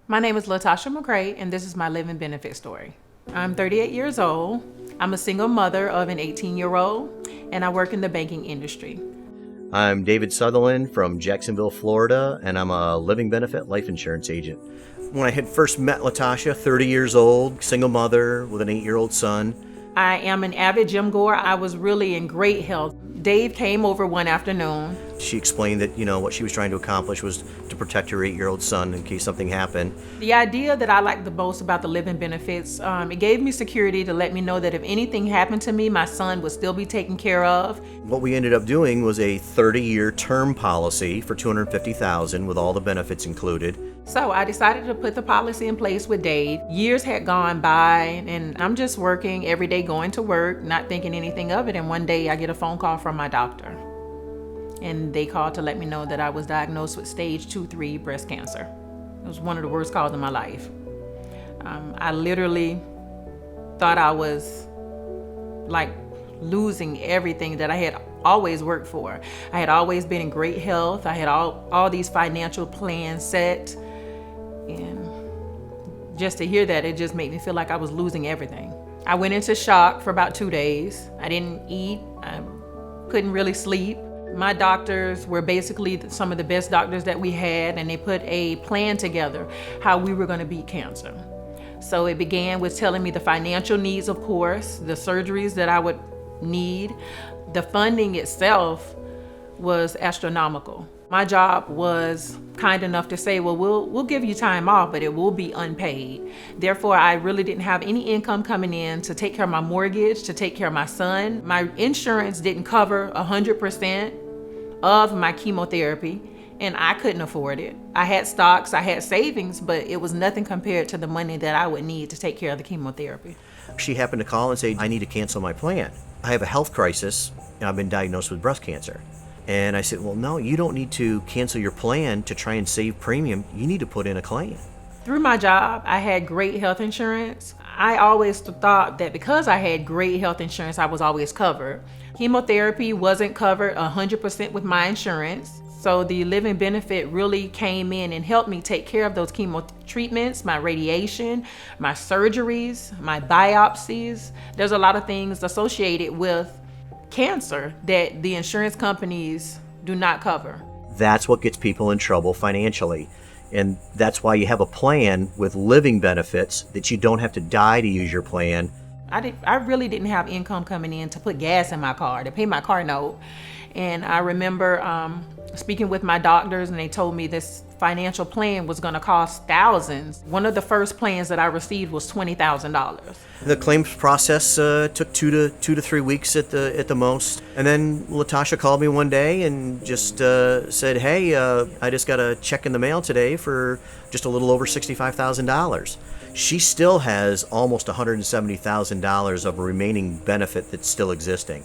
My name is LaTasha McCray, and this is my living benefit story. I'm 38 years old. I'm a single mother of an 18-year-old, and I work in the banking industry. I'm David Sutherland from Jacksonville, Florida, and I'm a living benefit life insurance agent. When I had first met LaTasha, 30 years old, single mother with an 8-year-old son. I am an avid gym goer. I was really in great health. Dave came over one afternoon. She explained that, what she was trying to accomplish was to protect her 8-year-old son in case something happened. The idea that I liked the most about the living benefits, it gave me security to let me know that if anything happened to me, my son would still be taken care of. What we ended up doing was a 30-year term policy for $250,000 with all the benefits included. So I decided to put the policy in place with Dave. Years had gone by, and I'm just working every day, going to work, not thinking anything of it. And one day I get a phone call from my doctor. And they called to let me know that I was diagnosed with stage 2-3 breast cancer. It was one of the worst calls in my life. I literally thought I was like losing everything that I had always worked for. I had always been in great health. I had all these financial plans set. And just to hear that, it just made me feel like I was losing everything. I went into shock for about 2 days. I didn't eat. I couldn't really sleep. My doctors were basically some of the best doctors that we had, and they put a plan together how we were going to beat cancer. So it began with telling me the financial needs, of course, the surgeries that I would need. The funding itself was astronomical. My job was kind enough to say, well, we'll give you time off, but it will be unpaid. Therefore, I really didn't have any income coming in to take care of my mortgage, to take care of my son. My insurance didn't cover 100% of my chemotherapy, and I couldn't afford it. I had stocks, I had savings, but it was nothing compared to the money that I would need to take care of the chemotherapy. She happened to call and say, I need to cancel my plan. I have a health crisis, and I've been diagnosed with breast cancer. And I said, well, no, you don't need to cancel your plan to try and save premium. You need to put in a claim. Through my job, I had great health insurance. I always thought that because I had great health insurance, I was always covered. Chemotherapy wasn't covered 100% with my insurance. So the living benefit really came in and helped me take care of those chemo treatments, my radiation, my surgeries, my biopsies. There's a lot of things associated with cancer that the insurance companies do not cover. That's what gets people in trouble financially. And that's why you have a plan with living benefits that you don't have to die to use your plan. I really didn't have income coming in to put gas in my car, to pay my car note. And I remember speaking with my doctors, and they told me this financial plan was going to cost thousands. One of the first plans that I received was $20,000. The claims process took 2 to 3 weeks at the most. And then LaTasha called me one day and just said, hey, I just got a check in the mail today for just a little over $65,000. She still has almost $170,000 of remaining benefit that's still existing.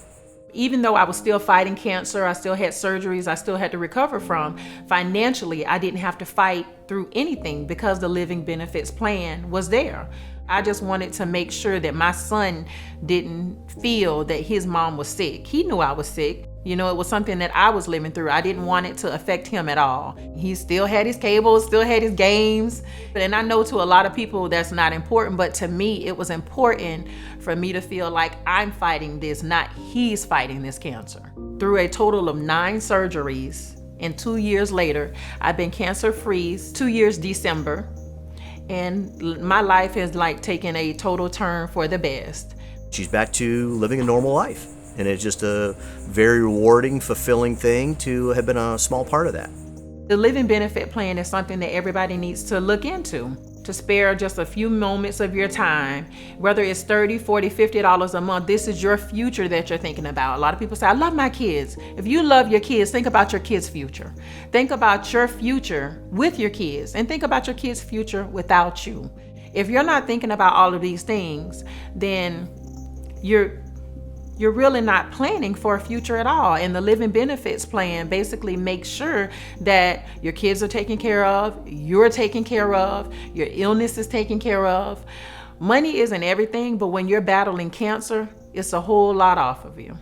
Even though I was still fighting cancer, I still had surgeries I still had to recover from, financially, I didn't have to fight through anything because the living benefits plan was there. I just wanted to make sure that my son didn't feel that his mom was sick. He knew I was sick. It was something that I was living through. I didn't want it to affect him at all. He still had his cable, still had his games. And I know to a lot of people that's not important, but to me, it was important for me to feel like I'm fighting this, not he's fighting this cancer. Through a total of 9 surgeries, and 2 years later, I've been cancer-free, 2 years December, and my life has taken a total turn for the best. She's back to living a normal life. And it's just a very rewarding, fulfilling thing to have been a small part of that. The living benefit plan is something that everybody needs to look into, to spare just a few moments of your time. Whether it's $30, $40, $50 a month, this is your future that you're thinking about. A lot of people say, I love my kids. If you love your kids, think about your kids' future. Think about your future with your kids, and think about your kids' future without you. If you're not thinking about all of these things, then you're really not planning for a future at all. And the living benefits plan basically makes sure that your kids are taken care of, you're taken care of, your illness is taken care of. Money isn't everything, but when you're battling cancer, it's a whole lot off of you.